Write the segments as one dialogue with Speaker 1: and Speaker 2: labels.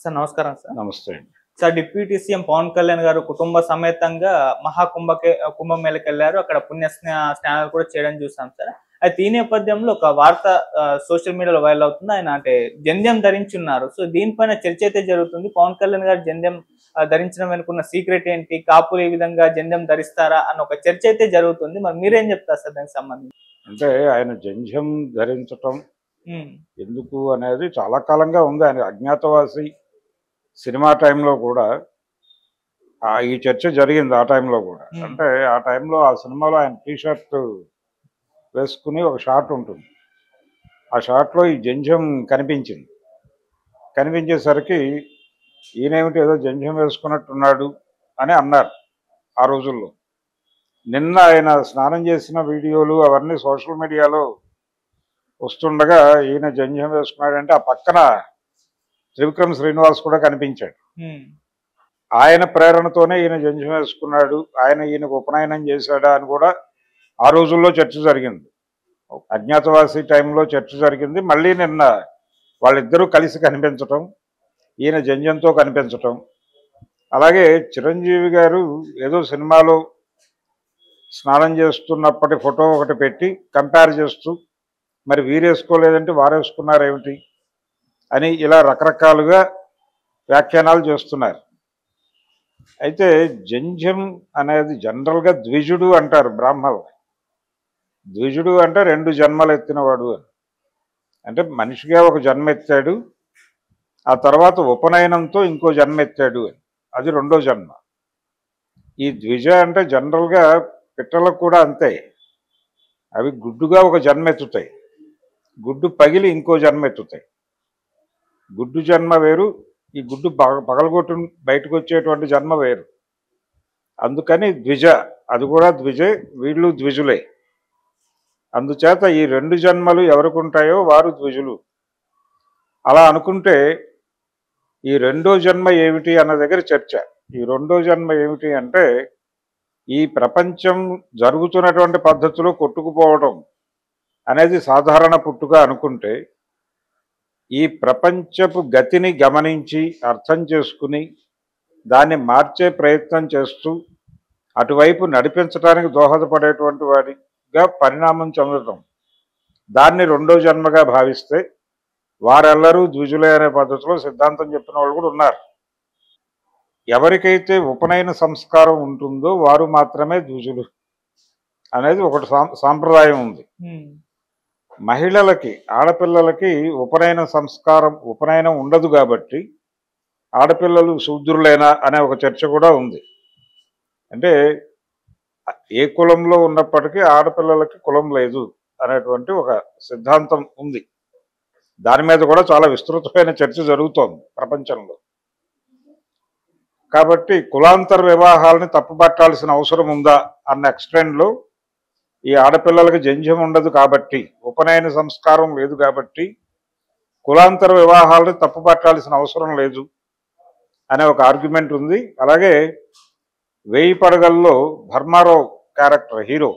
Speaker 1: Sir నమస్కారం sir.
Speaker 2: నమస్తే అండి.
Speaker 1: Sir deputy CM Pawan Kalyan గారు కుటుంబ సమేతంగా కుంభమేళకెళ్లారు. అక్కడ స్నానాలు కూడా చేయడం చూసాం సార్. అయితే ఈ నేపథ్యంలో ఒక వార్త సోషల్ మీడియాలో వైరల్ అవుతుంది. ఆయన అంటే జంధ్యం ధరించున్నారు. సో దీనిపైన చర్చ అయితే జరుగుతుంది. పవన్ కళ్యాణ్ గారు జంధ్యం ధరించడం వెనుకున్న సీక్రెట్ ఏంటి? కాపులు ఈ విధంగా జంధ్యం ధరిస్తారా అన్న ఒక చర్చ అయితే జరుగుతుంది. మరి మీరేం చెప్తారు సార్ దానికి సంబంధించి?
Speaker 2: అంటే ఆయన జంధ్యం ధరించటం ఎందుకు అనేది చాలా కాలంగా ఉంది. ఆయన అజ్ఞాతవాసి సినిమా టైంలో కూడా ఈ చర్చ జరిగింది. ఆ టైంలో కూడా అంటే ఆ టైంలో ఆ సినిమాలో ఆయన టీషర్ట్ వేసుకుని ఒక షాట్ ఉంటుంది. ఆ షాట్లో ఈ జంధ్యం కనిపించింది. కనిపించేసరికి ఈయనేమిటి ఏదో జంధ్యం వేసుకున్నట్టున్నాడు అని అన్నారు ఆ రోజుల్లో. నిన్న ఆయన స్నానం చేసిన వీడియోలు అవన్నీ సోషల్ మీడియాలో వస్తుండగా ఈయన జంధ్యం వేసుకున్నాడంటే ఆ పక్కన త్రివిక్రమ్ శ్రీనివాస్ కూడా కనిపించాడు. ఆయన ప్రేరణతోనే ఈయన జంధ్యం వేసుకున్నాడు, ఈయనకు ఉపనయనం చేశాడా అని కూడా ఆ రోజుల్లో చర్చ జరిగింది. అజ్ఞాతవాసి టైంలో చర్చ జరిగింది. మళ్ళీ నిన్న వాళ్ళిద్దరూ కలిసి కనిపించటం, ఈయన జంధ్యంతో కనిపించటం. అలాగే చిరంజీవి గారు ఏదో సినిమాలో స్నానం చేస్తున్నప్పటి ఫోటో ఒకటి పెట్టి కంపేర్ చేస్తూ మరి వీరేసుకోలేదంటే వారేసుకున్నారేమిటి అని ఇలా రకరకాలుగా వ్యాఖ్యానాలు చేస్తున్నారు. అయితే జంధ్యం అనేది జనరల్గా ద్విజుడు అంటారు బ్రాహ్మణులు. ద్విజుడు అంటే 2 జన్మలు ఎత్తినవాడు అని. అంటే మనిషిగా ఒక జన్మ ఎత్తాడు, ఆ తర్వాత ఉపనయనంతో ఇంకో జన్మ ఎత్తాడు అని. అది 2వ జన్మ. ఈ ద్విజ అంటే జనరల్గా పిట్టలకు కూడా అంతే. అవి గుడ్డుగా ఒక జన్మ ఎత్తుతాయి, గుడ్డు పగిలి ఇంకో జన్మ ఎత్తుతాయి. గుడ్డు జన్మ వేరు, ఈ గుడ్డు పగలగొట్టు బయటకు వచ్చేటువంటి జన్మ వేరు. అందుకని ద్విజ, అది కూడా ద్విజే, వీళ్ళు ద్విజులే. అందుచేత ఈ 2 జన్మలు ఎవరికి ఉంటాయో వారు ద్విజులు. అలా అనుకుంటే ఈ 2వ జన్మ ఏమిటి అన్న దగ్గర చర్చ. ఈ 2వ జన్మ ఏమిటి అంటే ఈ ప్రపంచం జరుగుతున్నటువంటి పద్ధతిలో కొట్టుకుపోవడం అనేది సాధారణ పుట్టుక అనుకుంటే, ఈ ప్రపంచపు గతిని గమనించి అర్థం చేసుకుని దాన్ని మార్చే ప్రయత్నం చేస్తూ అటువైపు నడిపించడానికి దోహదపడేటువంటి వాడిగా పరిణామం చెందటం, దాన్ని 2వ జన్మగా భావిస్తే వారెల్లరూ ద్విజులే అనే పద్ధతిలో సిద్ధాంతం చెప్పిన వాళ్ళు కూడా ఉన్నారు. ఎవరికైతే ఉపనయన సంస్కారం ఉంటుందో వారు మాత్రమే ద్విజులు అనేది ఒకటి సాంప్రదాయం ఉంది. మహిళలకి, ఆడపిల్లలకి ఉపనయనం ఉండదు కాబట్టి ఆడపిల్లలు శూద్రులేనా అనే ఒక చర్చ కూడా ఉంది. అంటే ఏ కులంలో ఉన్నప్పటికీ ఆడపిల్లలకి కులం లేదు అనేటువంటి ఒక సిద్ధాంతం ఉంది. దాని మీద కూడా చాలా విస్తృతమైన చర్చ జరుగుతోంది ప్రపంచంలో. కాబట్టి కులాంతర వివాహాలని తప్పుపట్టాల్సిన అవసరం ఉందా అన్న ఎక్స్టెండ్లో ఈ ఆడపిల్లలకి జంధ్యం ఉండదు కాబట్టి, ఉపనయన సంస్కారం లేదు కాబట్టి కులాంతర వివాహాలని తప్పుపట్టాల్సిన అవసరం లేదు అనే ఒక ఆర్గ్యుమెంట్ ఉంది. అలాగే 1000 పడగల్లో ధర్మారావు క్యారెక్టర్ హీరో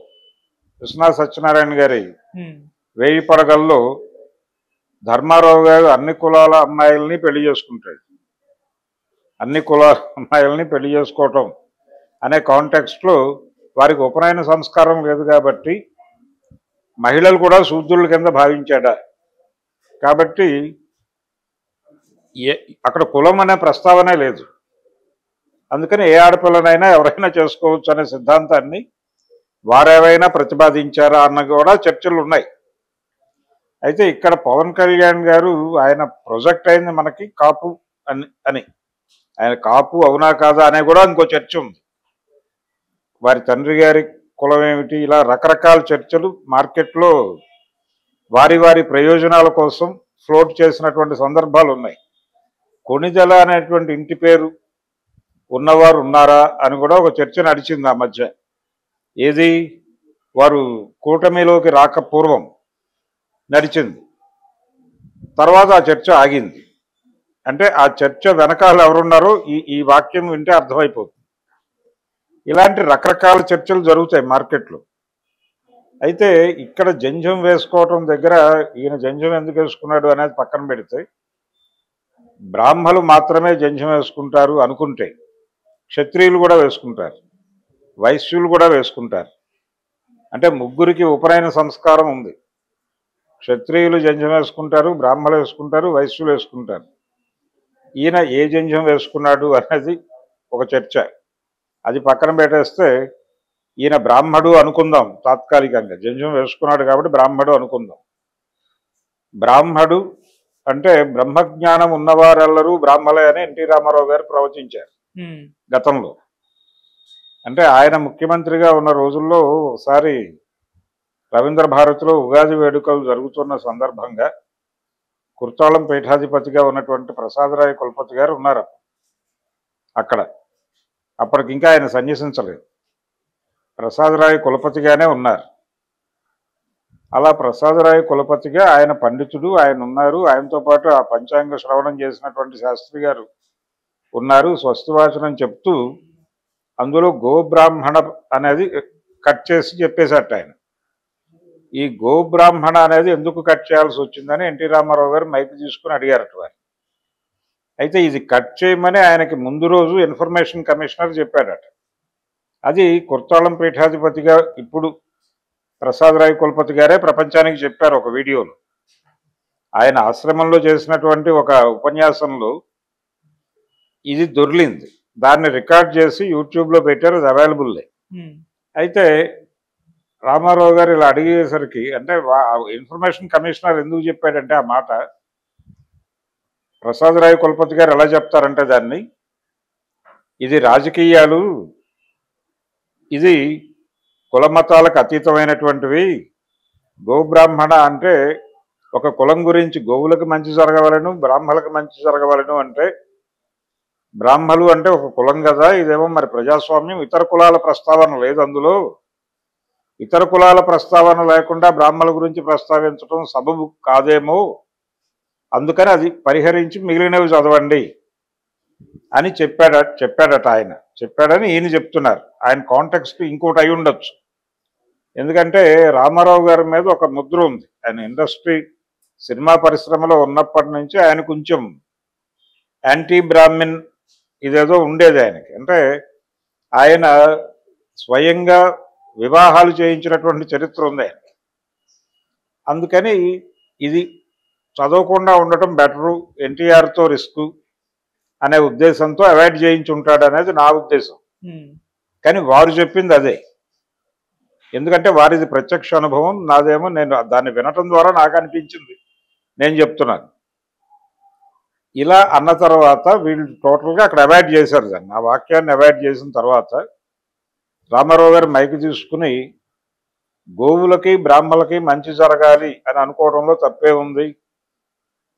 Speaker 2: విశ్వనాథ్ సత్యనారాయణ గారి 1000 పడగల్లో ధర్మారావు గారు అన్ని కులాల అమ్మాయిల్ని పెళ్లి చేసుకుంటాడు. అన్ని కులాల అమ్మాయిల్ని పెళ్లి చేసుకోవటం అనే కాంటెక్స్ట్లో వారికి ఉపనయన సంస్కారం లేదు కాబట్టి మహిళలు కూడా శూద్రుల కింద భావించాడా. కాబట్టి అక్కడ కులం అనే ప్రస్తావనే లేదు. అందుకని ఏ ఆడపిల్లనైనా ఎవరైనా చేసుకోవచ్చు అనే సిద్ధాంతాన్ని వారేవైనా ప్రతిపాదించారా అన్న కూడా చర్చలు ఉన్నాయి. అయితే ఇక్కడ పవన్ కళ్యాణ్ గారు ఆయన ప్రొజెక్ట్ అయింది మనకి కాపు అని. ఆయన కాపు అవునా కాదా అనే కూడా ఇంకో చర్చ ఉంది. వారి తండ్రి గారి కులం ఏమిటి, ఇలా రకరకాల చర్చలు మార్కెట్లో వారి వారి ప్రయోజనాల కోసం ఫ్లోట్ చేసినటువంటి సందర్భాలు ఉన్నాయి. కొణిదెల అనేటువంటి ఇంటి పేరు ఉన్నవారు ఉన్నారా అని కూడా ఒక చర్చ నడిచింది ఆ మధ్య. ఏది, వారు కూటమిలోకి రాక పూర్వం నడిచింది. తర్వాత ఆ చర్చ ఆగింది. అంటే ఆ చర్చ వెనకాల ఎవరున్నారో ఈ వాక్యం వింటే అర్థమైపోతుంది. ఇలాంటి రకరకాల చర్చలు జరుగుతాయి మార్కెట్లో. అయితే ఇక్కడ జంధ్యం వేసుకోవటం దగ్గర ఈయన జంధ్యం ఎందుకు వేసుకున్నాడు అనేది పక్కన పెడితే, బ్రాహ్మలు మాత్రమే జంధ్యం వేసుకుంటారు అనుకుంటే క్షత్రియులు కూడా వేసుకుంటారు, వైశ్యులు కూడా వేసుకుంటారు. అంటే ముగ్గురికి ఉపనయన సంస్కారం ఉంది. క్షత్రియులు జంధ్యం వేసుకుంటారు, బ్రాహ్మలు వేసుకుంటారు, వైశ్యులు వేసుకుంటారు. ఈయన ఏ జంధ్యం వేసుకున్నాడు అనేది ఒక చర్చ. అది పక్కన పెట్టేస్తే ఈయన బ్రాహ్మడు అనుకుందాం తాత్కాలికంగా, జంధ్యం వేసుకున్నాడు కాబట్టి బ్రాహ్మడు అనుకుందాం. బ్రాహ్మడు అంటే బ్రహ్మజ్ఞానం ఉన్నవారెల్లరూ బ్రాహ్మలే అని ఎన్టీ రామారావు గారు ప్రవచించారు గతంలో. అంటే ఆయన ముఖ్యమంత్రిగా ఉన్న రోజుల్లో ఒకసారి రవీంద్ర భారతిలో ఉగాది వేడుకలు జరుగుతున్న సందర్భంగా కుర్తాళం పీఠాధిపతిగా ఉన్నటువంటి ప్రసాదరాయ కులపతి గారు ఉన్నారు అక్కడ. అప్పటికి ఇంకా ఆయన సన్యసించలేదు, ప్రసాదరాయ కులపతిగానే ఉన్నారు. అలా ప్రసాదరాయ కులపతిగా ఆయన పండితుడు, ఆయన ఉన్నారు. ఆయనతో పాటు ఆ పంచాంగ శ్రవణం చేసినటువంటి శాస్త్రి గారు ఉన్నారు. స్వస్తివాచనం చెప్తూ అందులో గోబ్రాహ్మణ అనేది కట్ చేసి చెప్పేశాట ఆయన. ఈ గోబ్రాహ్మణ అనేది ఎందుకు కట్ చేయాల్సి వచ్చిందని ఎన్టీ రామారావు గారు మైక్ తీసుకుని అడిగారట వారు. అయితే ఇది కట్ చేయమని ఆయనకి ముందు రోజు ఇన్ఫర్మేషన్ కమిషనర్ చెప్పాడట. అది కుర్తాళం పీఠాధిపతిగా ఇప్పుడు ప్రసాదరాయ కులపతి గారే ప్రపంచానికి చెప్పారు ఒక వీడియోలో. ఆయన ఆశ్రమంలో చేసినటువంటి ఒక ఉపన్యాసంలో ఇది దొర్లింది, దాన్ని రికార్డ్ చేసి యూట్యూబ్లో పెట్టారు, అది అవైలబుల్లే. అయితే రామారావు గారు ఇలా అడిగేసరికి, అంటే ఇన్ఫర్మేషన్ కమిషనర్ ఎందుకు చెప్పాడంటే ఆ మాట, ప్రసాదరాయ కులపతి గారు ఎలా చెప్తారంటే దాన్ని, ఇది రాజకీయాలు, ఇది కుల మతాలకు అతీతమైనటువంటివి. గోబ్రాహ్మణ అంటే ఒక కులం గురించి గోవులకు మంచి జరగవలను, బ్రాహ్మణులకు మంచి జరగవలను అంటే, బ్రాహ్మలు అంటే ఒక కులం కదా, ఇదేమో మరి ప్రజాస్వామ్యం, ఇతర కులాల ప్రస్తావన లేదు అందులో. ఇతర కులాల ప్రస్తావన లేకుండా బ్రాహ్మణుల గురించి ప్రస్తావించడం సబబు కాదేమో, అందుకని అది పరిహరించి మిగిలినవి చదవండి అని చెప్పాడట ఆయన. చెప్పాడని ఈయన చెప్తున్నారు. ఆయన కాంటెక్స్ట్ ఇంకోటి అయి ఉండొచ్చు. ఎందుకంటే రామారావు గారి మీద ఒక ముద్ర ఉంది. ఆయన ఇండస్ట్రీ సినిమా పరిశ్రమలో ఉన్నప్పటి నుంచి ఆయన కొంచెం యాంటీ బ్రాహ్మిన్ ఇదేదో ఉండేది ఆయనకి. అంటే ఆయన స్వయంగా వివాహాలు చేయించినటువంటి చరిత్ర ఉంది ఆయనకి. అందుకని ఇది చదవకుండా ఉండటం బెటరు, ఎన్టీఆర్తో రిస్క్ అనే ఉద్దేశంతో అవాయిడ్ చేయించి ఉంటాడు అనేది నా ఉద్దేశం. కానీ వారు చెప్పింది అదే. ఎందుకంటే వారిది ప్రత్యక్ష అనుభవం, నాదేమో నేను దాన్ని వినటం ద్వారా నాకు అనిపించింది, నేను చెప్తున్నాను. ఇలా అన్న తర్వాత వీళ్ళు టోటల్గా అక్కడ అవాయిడ్ చేశారు దాన్ని. ఆ వాక్యాన్ని అవాయిడ్ చేసిన తర్వాత రామారావు గారు మైక్ తీసుకుని, గోవులకి బ్రాహ్మణులకి మంచి జరగాలి అని అనుకోవడంలో తప్పే ఉంది.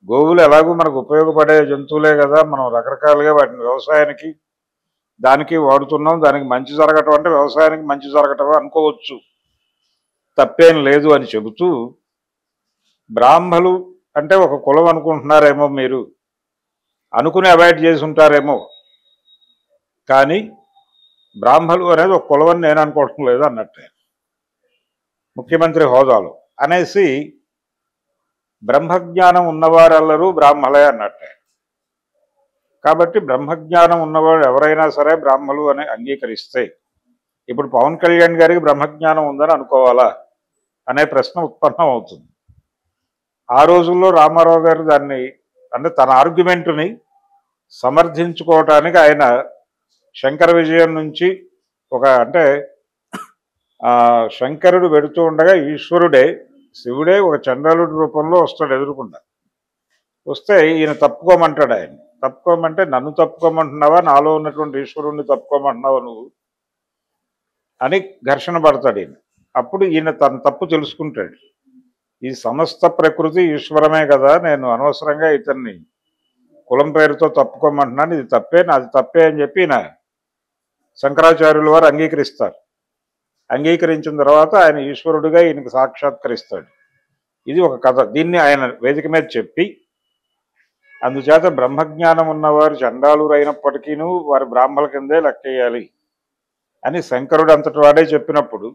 Speaker 2: గోవులు ఎలాగూ మనకు ఉపయోగపడే జంతువులే కదా, మనం రకరకాలుగా వాటిని వ్యవసాయానికి దానికి వాడుతున్నాం, దానికి మంచి జరగటం అంటే వ్యవసాయానికి మంచి జరగటం అనుకోవచ్చు, తప్పేం లేదు అని చెబుతూ, బ్రాహ్మలు అంటే ఒక కులం అనుకుంటున్నారేమో, మీరు అనుకుని అవాయిడ్ చేసి ఉంటారేమో, కానీ బ్రాహ్మలు అనేది ఒక కులం అని నేను అనుకోవటం లేదు అన్నట్టే ముఖ్యమంత్రి హోదాలో అనేసి, బ్రహ్మజ్ఞానం ఉన్నవారెల్లరూ బ్రాహ్మలే అన్నట్టే. కాబట్టి బ్రహ్మజ్ఞానం ఉన్నవాడు ఎవరైనా సరే బ్రాహ్మలు అని అంగీకరిస్తే, ఇప్పుడు పవన్ కళ్యాణ్ గారికి బ్రహ్మజ్ఞానం ఉందని అనుకోవాలా అనే ప్రశ్న ఉత్పన్నం అవుతుంది. ఆ రోజుల్లో రామారావు గారు దాన్ని, అంటే తన ఆర్గ్యుమెంటుని సమర్థించుకోవటానికి ఆయన శంకర విజయం నుంచి ఒక, అంటే శంకరుడు వెడుతూ ఉండగా ఈశ్వరుడే, శివుడే ఒక చండాలుడి రూపంలో వస్తాడు ఎదురుకుండా. వస్తే ఈయన తప్పుకోమంటాడు. ఆయన తప్పుకోమంటే, నన్ను తప్పుకోమంటున్నావా, నాలో ఉన్నటువంటి ఈశ్వరుణ్ణి తప్పుకోమంటున్నావా నువ్వు అని ఘర్షణ పడతాడు ఈయన. అప్పుడు ఈయన తన తప్పు తెలుసుకుంటాడు. ఈ సమస్త ప్రకృతి ఈశ్వరమే కదా, నేను అనవసరంగా ఇతన్ని కులం పేరుతో తప్పుకోమంటున్నాను, ఇది తప్పే, నాది తప్పే అని చెప్పి ఈయన శంకరాచార్యుల వారు అంగీకరిస్తారు. అంగీకరించిన తర్వాత ఆయన ఈశ్వరుడిగా ఈయనకు సాక్షాత్కరిస్తాడు. ఇది ఒక కథ. దీన్ని ఆయన వేదిక మీద చెప్పి, అందుచేత బ్రహ్మజ్ఞానం ఉన్నవారు చండాలురు అయినప్పటికీను వారి బ్రాహ్మణుల కిందే లెక్కేయాలి అని శంకరుడు అంతటి వాడే చెప్పినప్పుడు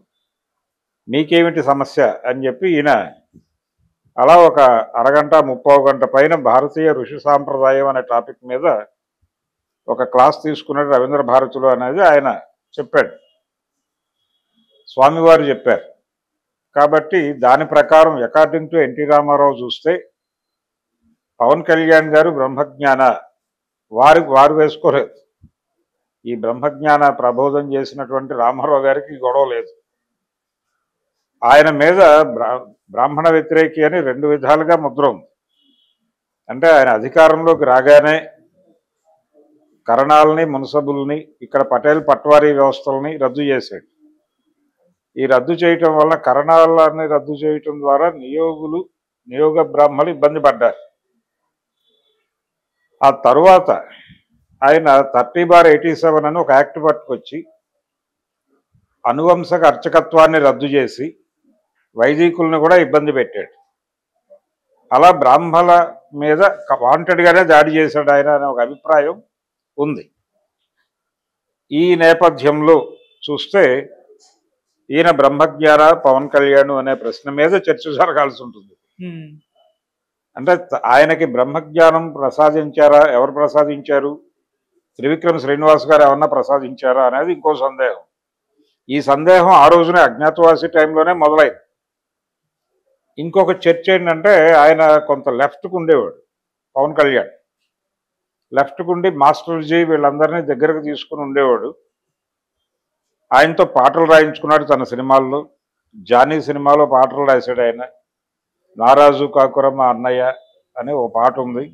Speaker 2: మీకేమిటి సమస్య అని చెప్పి ఈయన అలా ఒక అరగంట 30 గంట పైన భారతీయ ఋషి సాంప్రదాయం అనే టాపిక్ మీద ఒక క్లాస్ తీసుకున్నాడు రవీంద్ర భారతిలో అనేది ఆయన చెప్పాడు, స్వామివారు చెప్పారు. కాబట్టి దాని ప్రకారం అకార్డింగ్ టు ఎన్టీ రామారావు చూస్తే పవన్ కళ్యాణ్ గారు బ్రహ్మజ్ఞాన వారు వేసుకోలేదు. ఈ బ్రహ్మజ్ఞాన ప్రబోధం చేసినటువంటి రామారావు గారికి గొడవ లేదు. ఆయన మీద బ్రాహ్మణ వ్యతిరేకి అని 2 విధాలుగా ముద్ర ఉంది. అంటే ఆయన అధికారంలోకి రాగానే కరణాలని, మున్సబుల్ని, ఇక్కడ పటేల్ పట్వారీ వ్యవస్థలని రద్దు చేశాడు. ఈ రద్దు చేయటం వల్ల కరణాలని రద్దు చేయటం ద్వారా నియోగ బ్రాహ్మణులు ఇబ్బంది పడ్డారు. ఆ తరువాత ఆయన 30/87 అని ఒక యాక్ట్ పట్టుకొచ్చి అనువంశక అర్చకత్వాన్ని రద్దు చేసి వైదికులను కూడా ఇబ్బంది పెట్టాడు. అలా బ్రాహ్మణుల మీద వాంటెడ్గానే దాడి చేశాడు ఆయన అనే ఒక అభిప్రాయం ఉంది. ఈ నేపథ్యంలో చూస్తే ఈయన బ్రహ్మజ్ఞాన పవన్ కళ్యాణ్ అనే ప్రశ్న మీద చర్చ జరగాల్సి ఉంటుంది. అంటే ఆయనకి బ్రహ్మజ్ఞానం ప్రసాదించారా, ఎవరు ప్రసాదించారు, త్రివిక్రమ్ శ్రీనివాస్ గారు ఏమన్నా ప్రసాదించారా అనేది ఇంకో సందేహం. ఈ సందేహం ఆ రోజునే అజ్ఞాతవాసి టైంలోనే మొదలైంది. ఇంకొక చర్చ ఏంటంటే ఆయన కొంత లెఫ్ట్కు ఉండేవాడు పవన్ కళ్యాణ్. లెఫ్ట్కు ఉండి మాస్టర్జీ వీళ్ళందరినీ దగ్గరకు తీసుకుని ఉండేవాడు. ఆయనతో పాటలు రాయించుకున్నాడు తన సినిమాల్లో. జానీ సినిమాలో పాటలు రాశాడు ఆయన. నారాజు కాకురమ్మ అన్నయ్య అనే ఓ పాట ఉంది.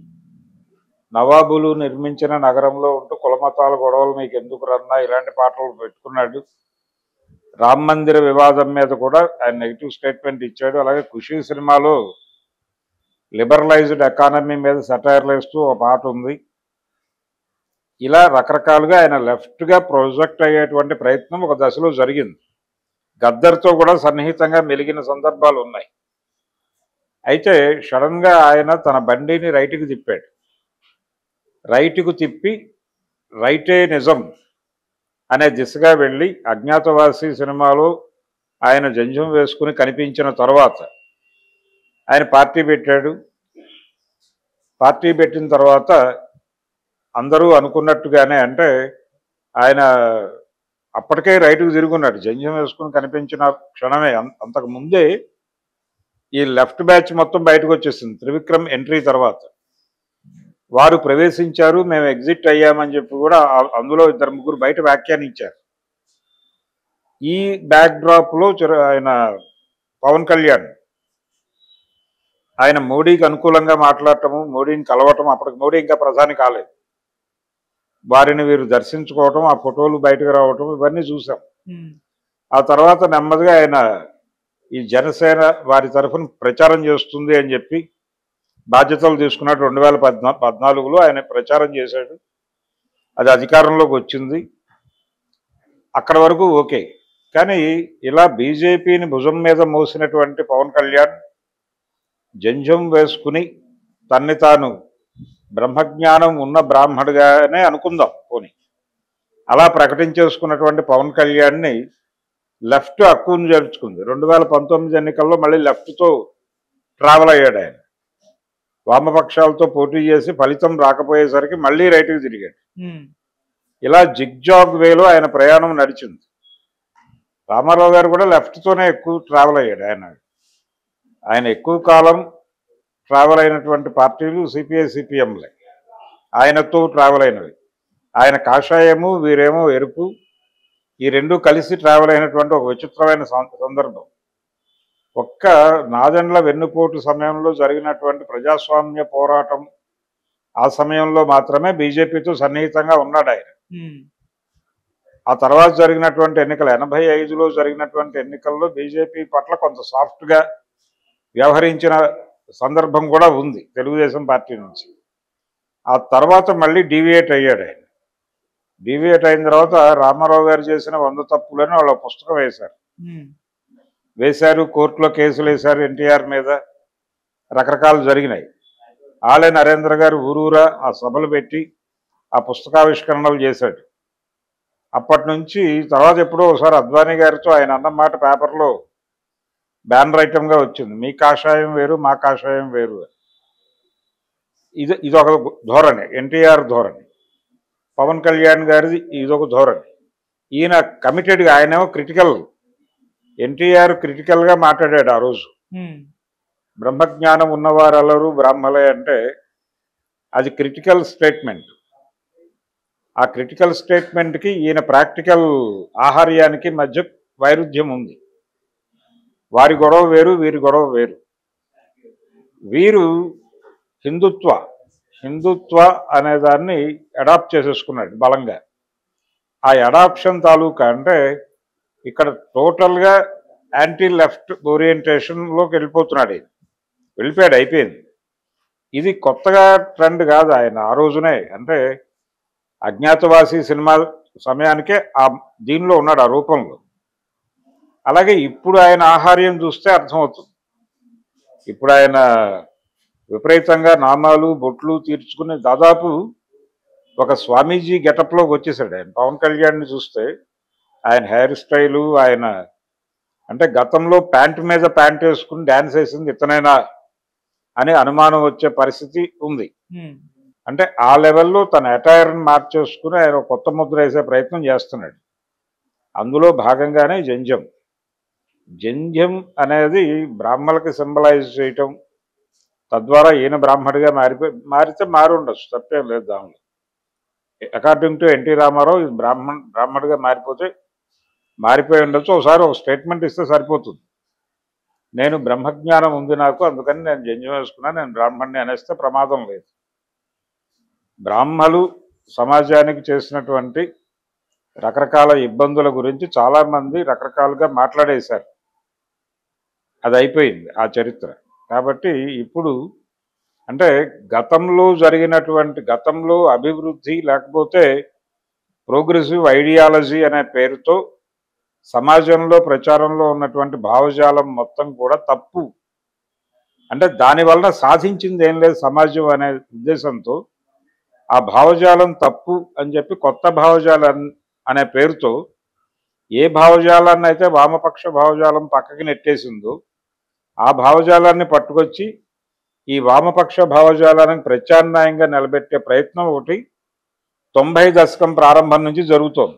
Speaker 2: నవాబులు నిర్మించిన నగరంలో ఉంటూ కులమతాల గొడవలు మీకు ఎందుకు రన్నా ఇలాంటి పాటలు పెట్టుకున్నాడు. రామ మందిర వివాదం మీద కూడా ఆయన నెగిటివ్ స్టేట్మెంట్ ఇచ్చాడు. అలాగే ఖుషీ సినిమాలో లిబరలైజ్డ్ ఎకానమీ మీద సెటైర్లు వేస్తూ ఒక పాట ఉంది. ఇలా రకరకాలుగా ఆయన లెఫ్ట్గా ప్రొజెక్ట్ అయ్యేటువంటి ప్రయత్నం ఒక దశలో జరిగింది. గద్దర్తో కూడా సన్నిహితంగా మెలిగిన సందర్భాలు ఉన్నాయి. అయితే సడన్గా ఆయన తన బండిని రైట్కి తిప్పాడు. రైట్కు తిప్పి రైటే నిజం అనే దిశగా వెళ్ళి అజ్ఞాతవాసి సినిమాలో ఆయన జంజం వేసుకుని కనిపించిన తర్వాత ఆయన పార్టీ పెట్టాడు. పార్టీ పెట్టిన తర్వాత అందరూ అనుకున్నట్టుగానే, అంటే ఆయన అప్పటికే రైటుకు తిరుగున్నాడు. జంజం వేసుకుని కనిపించిన క్షణమే అంతకు ముందే ఈ లెఫ్ట్ బ్యాచ్ మొత్తం బయటకు వచ్చేసింది. త్రివిక్రమ్ ఎంట్రీ తర్వాత వారు ప్రవేశించారు, మేము ఎగ్జిట్ అయ్యామని చెప్పి కూడా అందులో 2-3 బయట వ్యాఖ్యానించారు. ఈ బ్యాక్ డ్రాప్లో ఆయన పవన్ కళ్యాణ్ ఆయన మోడీకి అనుకూలంగా మాట్లాడటము, మోడీని కలవటం, అప్పటికి మోడీ ఇంకా ప్రధాని కాలేదు, వారిని వీరు దర్శించుకోవటం, ఆ ఫోటోలు బయటకు రావటం, ఇవన్నీ చూసాం. ఆ తర్వాత నెమ్మదిగా ఆయన ఈ జనసేన వారి తరఫున ప్రచారం చేస్తుంది అని చెప్పి బాధ్యతలు తీసుకున్నాడు. 2014లో ఆయన ప్రచారం చేశాడు. అది అధికారంలోకి వచ్చింది. అక్కడ వరకు ఓకే. కానీ ఇలా బీజేపీని భుజం మీద మోసినటువంటి పవన్ కళ్యాణ్ జంజం వేసుకుని తన్ని తాను బ్రహ్మజ్ఞానం ఉన్న బ్రాహ్మడుగానే అనుకుందాం పోనీ, అలా ప్రకటించేసుకున్నటువంటి పవన్ కళ్యాణ్ని లెఫ్ట్ హక్కును చేర్చుకుంది. 2019 ఎన్నికల్లో మళ్ళీ లెఫ్ట్తో ట్రావెల్ అయ్యాడు ఆయన. వామపక్షాలతో పోటీ చేసి ఫలితం రాకపోయేసరికి మళ్ళీ రైట్కి తిరిగాడు. ఇలా జిగ్జాగ్ వేలో ఆయన ప్రయాణం నడిచింది. రామారావు గారు కూడా లెఫ్ట్తోనే ఎక్కువ ట్రావెల్ అయ్యాడు. ఆయన ఎక్కువ కాలం ట్రావెల్ అయినటువంటి పార్టీలు సిపిఐ సిపిఎంలే ఆయనతో ట్రావెల్ అయినవి. ఆయన కాషాయము, వీరేమో ఎరుపు, ఈ రెండు కలిసి ట్రావెల్ అయినటువంటి ఒక విచిత్రమైన సందర్భం. ఒక్క నాదెండ్ల వెన్నుపోటు సమయంలో జరిగినటువంటి ప్రజాస్వామ్య పోరాటం, ఆ సమయంలో మాత్రమే బీజేపీతో సన్నిహితంగా ఉన్నాడు ఆయన. ఆ తర్వాత జరిగినటువంటి ఎన్నికలు 85లో జరిగినటువంటి ఎన్నికల్లో బీజేపీ పట్ల కొంత సాఫ్ట్గా వ్యవహరించిన సందర్భం కూడా ఉంది తెలుగుదేశం పార్టీ నుంచి. ఆ తర్వాత మళ్ళీ డీవియేట్ అయ్యాడు ఆయన. డీవియేట్ అయిన తర్వాత రామారావు గారు చేసిన 100 తప్పులని వాళ్ళ పుస్తకం వేశారు, కోర్టులో కేసులు వేశారు ఎన్టీఆర్ మీద, రకరకాలు జరిగినాయి. ఆలే నరేంద్ర గారు ఊరూరా ఆ సభలు పెట్టి ఆ పుస్తకావిష్కరణలు చేశాడు. అప్పటి నుంచి తర్వాత ఎప్పుడో ఒకసారి అద్వానీ గారితో ఆయన అన్నమాట పేపర్లో బ్యానర్ ఐటమ్గా వచ్చింది, మీ కాషాయం వేరు మా కాషాయం వేరు. ఇది ఒక ధోరణి, ఎన్టీఆర్ ధోరణి. పవన్ కళ్యాణ్ గారిది ఇదొక ధోరణి. ఈయన కమిటెడ్గా, ఆయనేమో క్రిటికల్, ఎన్టీఆర్ క్రిటికల్గా మాట్లాడాడు ఆ రోజు. బ్రహ్మజ్ఞానం ఉన్నవారెల్లరూ బ్రాహ్మలే అంటే అది క్రిటికల్ స్టేట్మెంట్. ఆ క్రిటికల్ స్టేట్మెంట్కి ఈయన ప్రాక్టికల్ ఆహార్యానికి మధ్య వైరుధ్యం ఉంది. వారి గొడవ వేరు, వీరి గొడవ వేరు. వీరు హిందుత్వ అనే దాన్ని అడాప్ట్ చేసేసుకున్నాడు బలంగా. ఆ అడాప్షన్ తాలూకా అంటే ఇక్కడ టోటల్గా యాంటీ లెఫ్ట్ ఓరియంటేషన్లోకి వెళ్ళిపోయాడు, అయిపోయింది. ఇది కొత్తగా ట్రెండ్ కాదు. ఆయన ఆ రోజునే, అంటే అజ్ఞాతవాసి సినిమా సమయానికే దీనిలో ఉన్నాడు, ఆ రూపంలో. అలాగే ఇప్పుడు ఆయన ఆహార్యం చూస్తే అర్థమవుతుంది. ఇప్పుడు ఆయన విపరీతంగా నామాలు బొట్లు తీర్చుకుని దాదాపు ఒక స్వామీజీ గెటప్లోకి వచ్చేసాడు ఆయన. పవన్ కళ్యాణ్ని చూస్తే ఆయన హెయిర్ స్టైలు, ఆయన అంటే గతంలో ప్యాంటు మీద ప్యాంట్ వేసుకుని డ్యాన్స్ వేసింది ఇతనైనా అని అనుమానం వచ్చే పరిస్థితి ఉంది. అంటే ఆ లెవెల్లో తన అటైర్ని మార్చేసుకుని ఆయన కొత్త ముద్ర వేసే ప్రయత్నం చేస్తున్నాడు. అందులో భాగంగానే జంధ్యం అనేది బ్రాహ్మణులకి సింబలైజ్ చేయటం, తద్వారా ఈయన బ్రాహ్మడిగా మారితే మారి ఉండొచ్చు, తప్పేం లేదు దానిలో. అకార్డింగ్ టు ఎన్టీ రామారావు ఇది బ్రాహ్మడిగా మారిపోయి ఉండొచ్చు. ఒకసారి ఒక స్టేట్మెంట్ ఇస్తే సరిపోతుంది, నేను బ్రహ్మజ్ఞానం ఉంది నాకు, అందుకని నేను జంధ్యం వేసుకున్నాను, నేను బ్రాహ్మణ్ణి అనేస్తే ప్రమాదం లేదు. బ్రాహ్మలు సమాజానికి చేసినటువంటి రకరకాల ఇబ్బందుల గురించి చాలామంది రకరకాలుగా మాట్లాడేశారు. అది అయిపోయింది ఆ చరిత్ర. కాబట్టి ఇప్పుడు అంటే గతంలో అభివృద్ధి లేకపోతే ప్రోగ్రెసివ్ ఐడియాలజీ అనే పేరుతో సమాజంలో ప్రచారంలో ఉన్నటువంటి భావజాలం మొత్తం కూడా తప్పు. అంటే దానివల్ల సాధించింది ఏం లేదు సమాజం అనే ఉద్దేశంతో ఆ భావజాలం తప్పు అని చెప్పి కొత్త భావజాలం అనే పేరుతో ఏ భావజాలాన్ని అయితే వామపక్ష భావజాలం పక్కకి నెట్టేసిందో ఆ భావజాలాన్ని పట్టుకొచ్చి ఈ వామపక్ష భావజాలానికి ప్రత్యామ్నాయంగా నిలబెట్టే ప్రయత్నం ఒకటి 90 దశకం ప్రారంభం నుంచి జరుగుతోంది.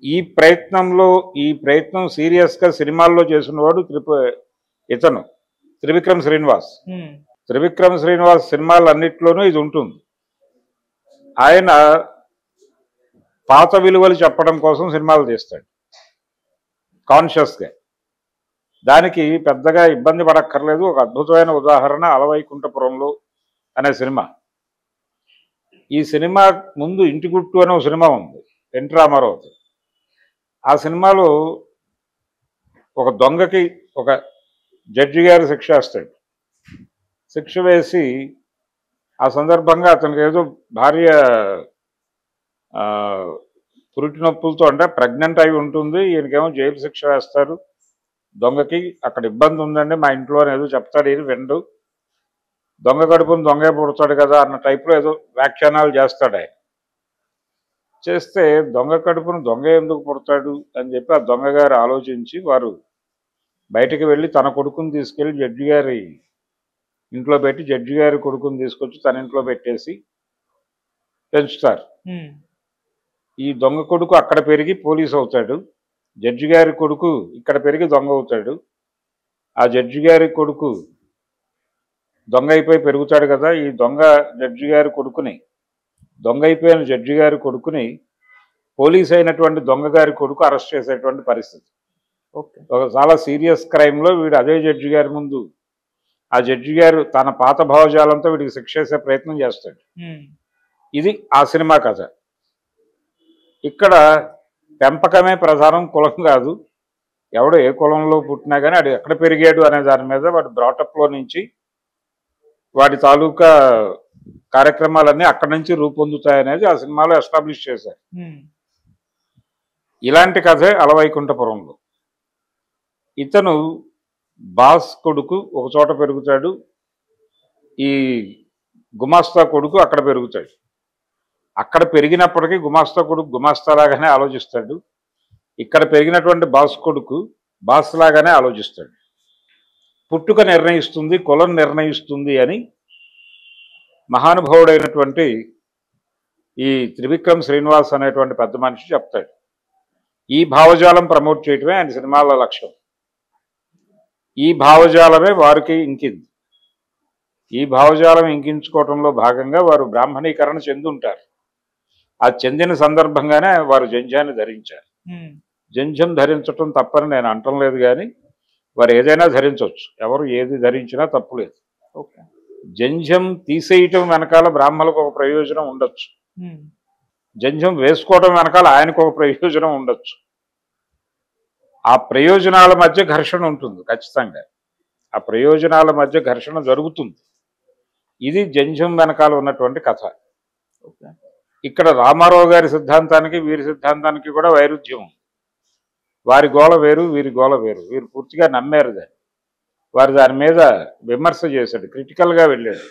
Speaker 2: ఈ ప్రయత్నం సీరియస్గా సినిమాల్లో చేసినవాడు ఇతను త్రివిక్రమ్ శ్రీనివాస్. త్రివిక్రమ్ శ్రీనివాస్ సినిమాలన్నింటిలోనూ ఇది ఉంటుంది. ఆయన పాత విలువలు చెప్పడం కోసం సినిమాలు తీస్తాడు కాన్షియస్గా. దానికి పెద్దగా ఇబ్బంది పడక్కర్లేదు. ఒక అద్భుతమైన ఉదాహరణ అలవైకుంఠపురంలో అనే సినిమా. ఈ సినిమా ముందు ఇంటి గుట్టు అనే ఒక సినిమా ఉంది ఎన్టీ రామారావు. ఆ సినిమాలో ఒక దొంగకి ఒక జడ్జి గారు శిక్ష వేస్తాడు. శిక్ష వేసి ఆ సందర్భంగా అతనికి ఏదో భార్య పురిటి నొప్పులతో, అంటే ప్రెగ్నెంట్ అయి ఉంటుంది, ఈయనకేమో జైలు శిక్ష వేస్తారు. దొంగకి అక్కడ ఇబ్బంది ఉందండి మా ఇంట్లో అని ఏదో చెప్తాడు. ఈయన విండు. దొంగ కడుపుని దొంగే పుడతాడు కదా అన్న టైప్లో ఏదో వ్యాఖ్యానాలు చేస్తాడు ఆయన. చేస్తే దొంగ కడుపును దొంగ ఎందుకు పుడతాడు అని చెప్పి ఆ దొంగ గారు ఆలోచించి వారు బయటికి వెళ్ళి తన కొడుకుని తీసుకెళ్ళి జడ్జి గారి ఇంట్లో పెట్టి జడ్జి గారి కొడుకుని తీసుకొచ్చి తన ఇంట్లో పెట్టేసి పెంచుతారు. ఈ దొంగ కొడుకు అక్కడ పెరిగి పోలీసు అవుతాడు, జడ్జి గారి కొడుకు ఇక్కడ పెరిగి దొంగ అవుతాడు. ఆ జడ్జి గారి కొడుకు దొంగ అయిపోయి పెరుగుతాడు కదా. ఈ దొంగ అయిపోయిన జడ్జి గారి కొడుకుని పోలీస్ అయినటువంటి దొంగ గారి కొడుకు అరెస్ట్ చేసేటువంటి పరిస్థితి. ఒక చాలా సీరియస్ క్రైమ్లో వీడు అదే జడ్జి గారి ముందు ఆ జడ్జి గారు తన పాత భావజాలంతో వీడికి శిక్ష చేసే ప్రయత్నం చేస్తాడు. ఇది ఆ సినిమా కథ. ఇక్కడ పెంపకమే ప్రధానం, కులం కాదు. ఎవడో ఏ కులంలో పుట్టినా కానీ వాడు ఎక్కడ పెరిగాడు అనే దాని మీద వాడు బ్రాటప్లో నుంచి వాడి తాలూకా కార్యక్రమాలన్నీ అక్కడి నుంచి రూపొందుతాయనేది ఆ సినిమాలో ఎస్టాబ్లిష్ చేశారు. ఇలాంటి కథే అలవైకుంఠపురంలో. ఇతను బాస్ కొడుకు ఒక చోట పెరుగుతాడు, ఈ గుమాస్తా కొడుకు అక్కడ పెరుగుతాడు. అక్కడ పెరిగినప్పటికీ గుమాస్తా కొడుకు గుమాస్తాలాగానే ఆలోచిస్తాడు. ఇక్కడ పెరిగినటువంటి బాస్ కొడుకు బాస్ లాగానే ఆలోచిస్తాడు. పుట్టుక నిర్ణయిస్తుంది, కులం నిర్ణయిస్తుంది అని మహానుభావుడైనటువంటి ఈ త్రివిక్రమ్ శ్రీనివాస్ అనేటువంటి పెద్ద మనిషి చెప్తాడు. ఈ భావజాలం ప్రమోట్ చేయటమే ఆయన సినిమాల లక్ష్యం. ఈ భావజాలమే వారికి ఇంకింది. ఈ భావజాలం ఇంకించుకోవటంలో భాగంగా వారు బ్రాహ్మణీకరణ చెందుంటారు. ఆ చెందిన సందర్భంగానే వారు జంధ్యాన్ని ధరించారు. జంధ్యం ధరించటం తప్పని నేను అంటం లేదు, కానీ వారు ఏదైనా ధరించవచ్చు. ఎవరు ఏది ధరించినా తప్పులేదు. జంధ్యం తీసేయటం వెనకాల బ్రాహ్మణులకు ఒక ప్రయోజనం ఉండొచ్చు, జంధ్యం వేసుకోవటం వెనకాల ఆయనకు ఒక ప్రయోజనం ఉండొచ్చు. ఆ ప్రయోజనాల మధ్య ఘర్షణ ఉంటుంది ఖచ్చితంగా. ఆ ప్రయోజనాల మధ్య ఘర్షణ జరుగుతుంది. ఇది జంధ్యం వెనకాల ఉన్నటువంటి కథ. ఇక్కడ రామారావు గారి సిద్ధాంతానికి వీరి సిద్ధాంతానికి కూడా వైరుధ్యం ఉంది. వారి గోల వేరు, వీరి గోల వేరు. వీరు పూర్తిగా నమ్మారు దాన్ని. వారు దాని మీద విమర్శ చేశాడు, క్రిటికల్గా వెళ్ళాడు.